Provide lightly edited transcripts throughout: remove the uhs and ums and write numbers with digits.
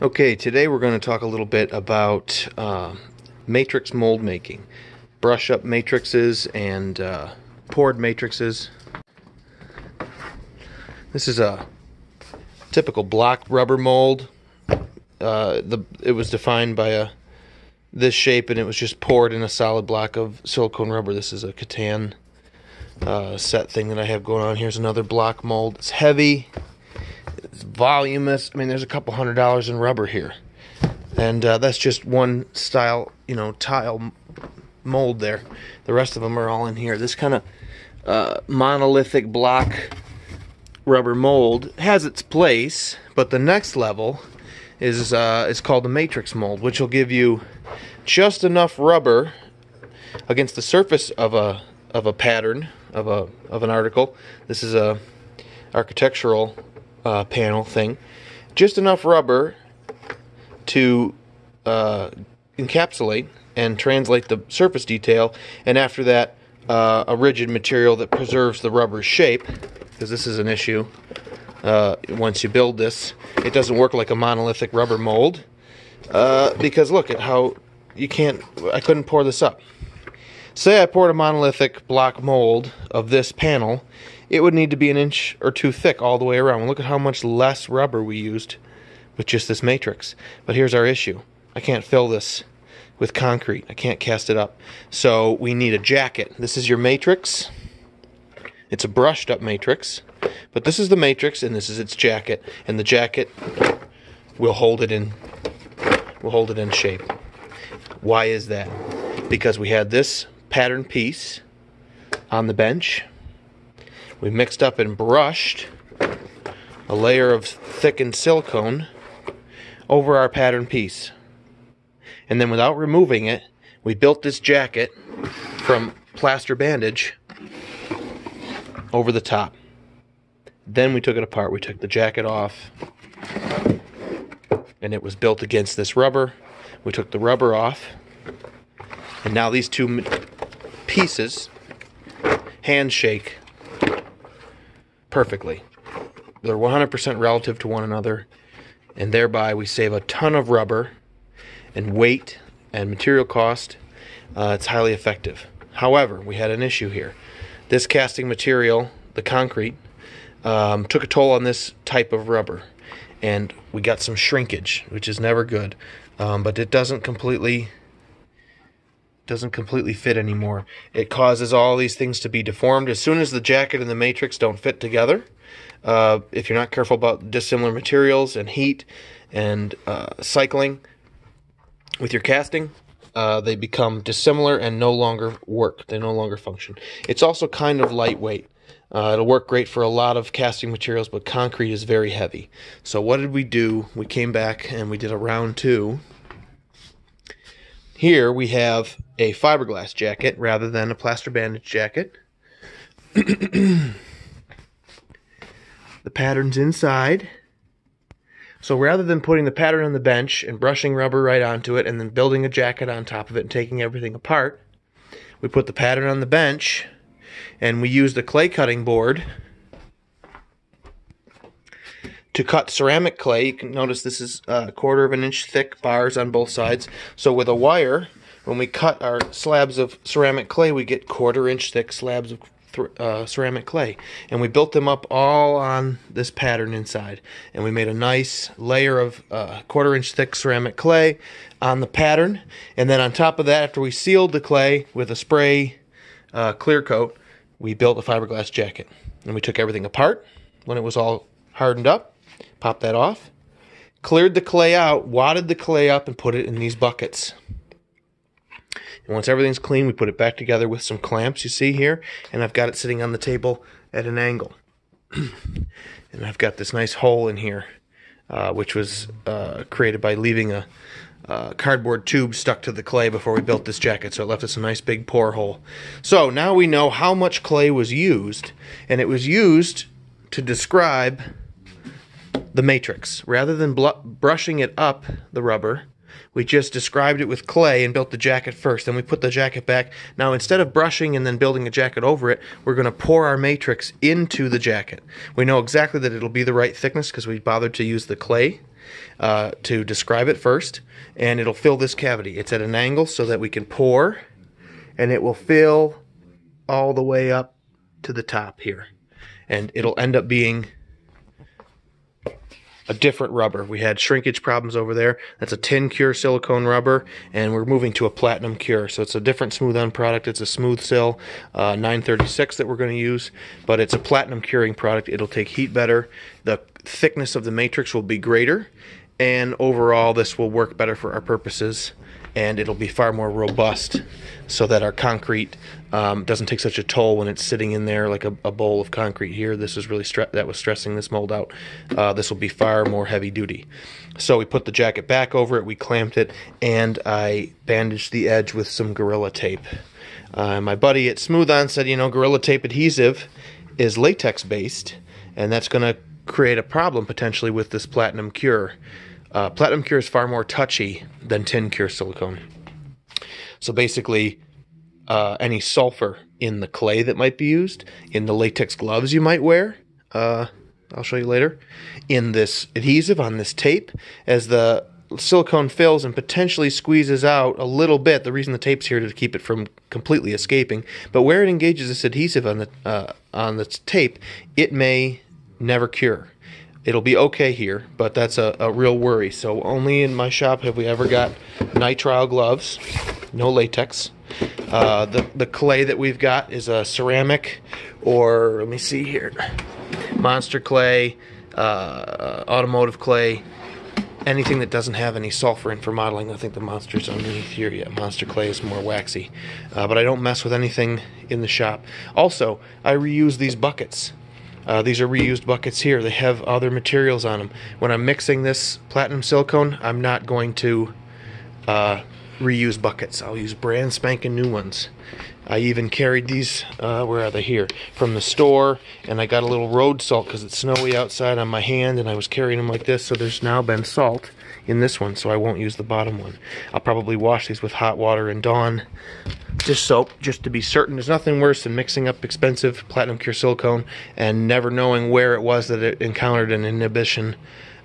Okay, today we're going to talk a little bit about matrix mold making. Brush up matrices and poured matrices. This is a typical block rubber mold. It was defined by this shape, and it was just poured in a solid block of silicone rubber. This is a Catan set thing that I have going on. Here's another block mold. It's heavy. It's voluminous. I mean, there's a couple $100 in rubber here, and that's just one style, tile mold there. The rest of them are all in here. This kind of monolithic block rubber mold has its place, but the next level is called the matrix mold, which will give you just enough rubber against the surface of a pattern of an article. This is a architectural panel thing. Just enough rubber to encapsulate and translate the surface detail, and after that a rigid material that preserves the rubber's shape, because this is an issue. Once you build this, it doesn't work like a monolithic rubber mold, because look at how I couldn't pour this up. Say I poured a monolithic block mold of this panel, it would need to be 1 or 2 inches thick all the way around. Look at how much less rubber we used with just this matrix. But here's our issue. I can't fill this with concrete. I can't cast it up. So we need a jacket. This is your matrix. It's a brushed up matrix. But this is the matrix, and this is its jacket. And the jacket will hold it in shape. Why is that? Because we had this pattern piece on the bench. We mixed up and brushed a layer of thickened silicone over our pattern piece. And then without removing it, we built this jacket from plaster bandage over the top. Then we took it apart. We took the jacket off, and it was built against this rubber. We took the rubber off, and now these two pieces handshake perfectly. They're 100% relative to one another, and thereby we save a ton of rubber and weight and material cost. It's highly effective. However, we had an issue here. This casting material, the concrete, took a toll on this type of rubber, and we got some shrinkage, which is never good, but it doesn't completely fit anymore. It causes all these things to be deformed. As soon as the jacket and the matrix don't fit together, if you're not careful about dissimilar materials and heat and cycling with your casting, they become dissimilar and no longer work. They no longer function. It's also kind of lightweight. It'll work great for a lot of casting materials, but concrete is very heavy. So what did we do? We came back and we did a round 2. Here we have a fiberglass jacket rather than a plaster bandage jacket. The pattern's inside. So rather than putting the pattern on the bench and brushing rubber right onto it and then building a jacket on top of it and taking everything apart, we put the pattern on the bench, and we used a clay cutting board to cut ceramic clay. You can notice this is 1/4 inch thick bars on both sides. So with a wire, when we cut our slabs of ceramic clay, we get 1/4 inch thick slabs of ceramic clay. And we built them up all on this pattern inside. And we made a nice layer of 1/4 inch thick ceramic clay on the pattern. And then on top of that, after we sealed the clay with a spray clear coat, we built a fiberglass jacket. And we took everything apart when it was all hardened up, popped that off, cleared the clay out, wadded the clay up, and put it in these buckets. And once everything's clean, we put it back together with some clamps, you see here, and I've got it sitting on the table at an angle. And I've got this nice hole in here, which was created by leaving a cardboard tube stuck to the clay before we built this jacket, so it left us a nice big pore hole. So now we know how much clay was used, and it was used to describe the matrix. Rather than brushing it up, the rubber, we just described it with clay and built the jacket first. Then we put the jacket back. Now instead of brushing and then building a jacket over it, we're going to pour our matrix into the jacket. We know exactly that it'll be the right thickness because we bothered to use the clay to describe it first, and it'll fill this cavity. It's at an angle so that we can pour, and it will fill all the way up to the top here. And it'll end up being a different rubber. We had shrinkage problems over there. That's a tin cure silicone rubber, and we're moving to a platinum cure. So it's a different smooth on product. It's a smooth sil 936 that we're going to use, but it's a platinum curing product. It'll take heat better. The thickness of the matrix will be greater, and overall this will work better for our purposes, and it'll be far more robust so that our concrete doesn't take such a toll when it's sitting in there like a bowl of concrete here. This is really that was stressing this mold out. This will be far more heavy duty. So we put the jacket back over it, we clamped it, and I bandaged the edge with some Gorilla Tape. My buddy at Smooth On said, you know, Gorilla Tape adhesive is latex based, and that's going to create a problem potentially with this platinum cure. Platinum cure is far more touchy than tin cure silicone. So basically, any sulfur in the clay that might be used, in the latex gloves you might wear, I'll show you later, in this adhesive on this tape, as the silicone fills and potentially squeezes out a little bit. The reason the tape's here to keep it from completely escaping, but where it engages this adhesive on the tape, it may never cure. It'll be okay here, but that's a real worry. So only in my shop have we ever got nitrile gloves, no latex. The clay that we've got is a ceramic, or let me see here, monster clay, automotive clay, anything that doesn't have any sulfur in for modeling. I think the monster's underneath here. Yeah, monster clay is more waxy, but I don't mess with anything in the shop. Also, I reuse these buckets. These are reused buckets here. They have other materials on them. When I'm mixing this platinum silicone, I'm not going to reuse buckets. I'll use brand spanking new ones. I even carried these, where are they here, from the store, and I got a little road salt because it's snowy outside on my hand, and I was carrying them like this, so there's now been salt in this one, so I won't use the bottom one. I'll probably wash these with hot water and Dawn dish soap just to be certain. There's nothing worse than mixing up expensive platinum cure silicone and never knowing where it was that it encountered an inhibiting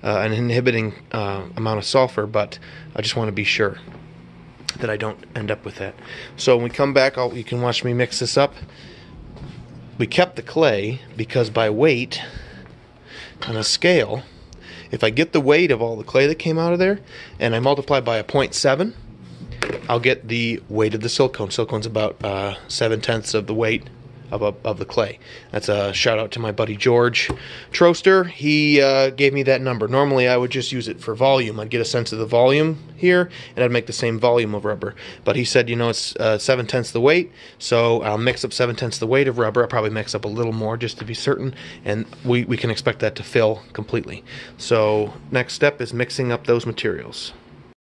amount of sulfur, but I just want to be sure that I don't end up with that. So when we come back, you can watch me mix this up. We kept the clay because by weight on a scale, if I get the weight of all the clay that came out of there and I multiply by a 0.7, I'll get the weight of the silicone. Silicone's about 7/10 of the weight of the clay. That's a shout out to my buddy George Troster. He gave me that number. Normally I would just use it for volume. I'd get a sense of the volume here and I'd make the same volume of rubber. But he said, you know, it's 7/10 the weight, so I'll mix up 7/10 the weight of rubber. I'll probably mix up a little more just to be certain, and we can expect that to fill completely. So next step is mixing up those materials.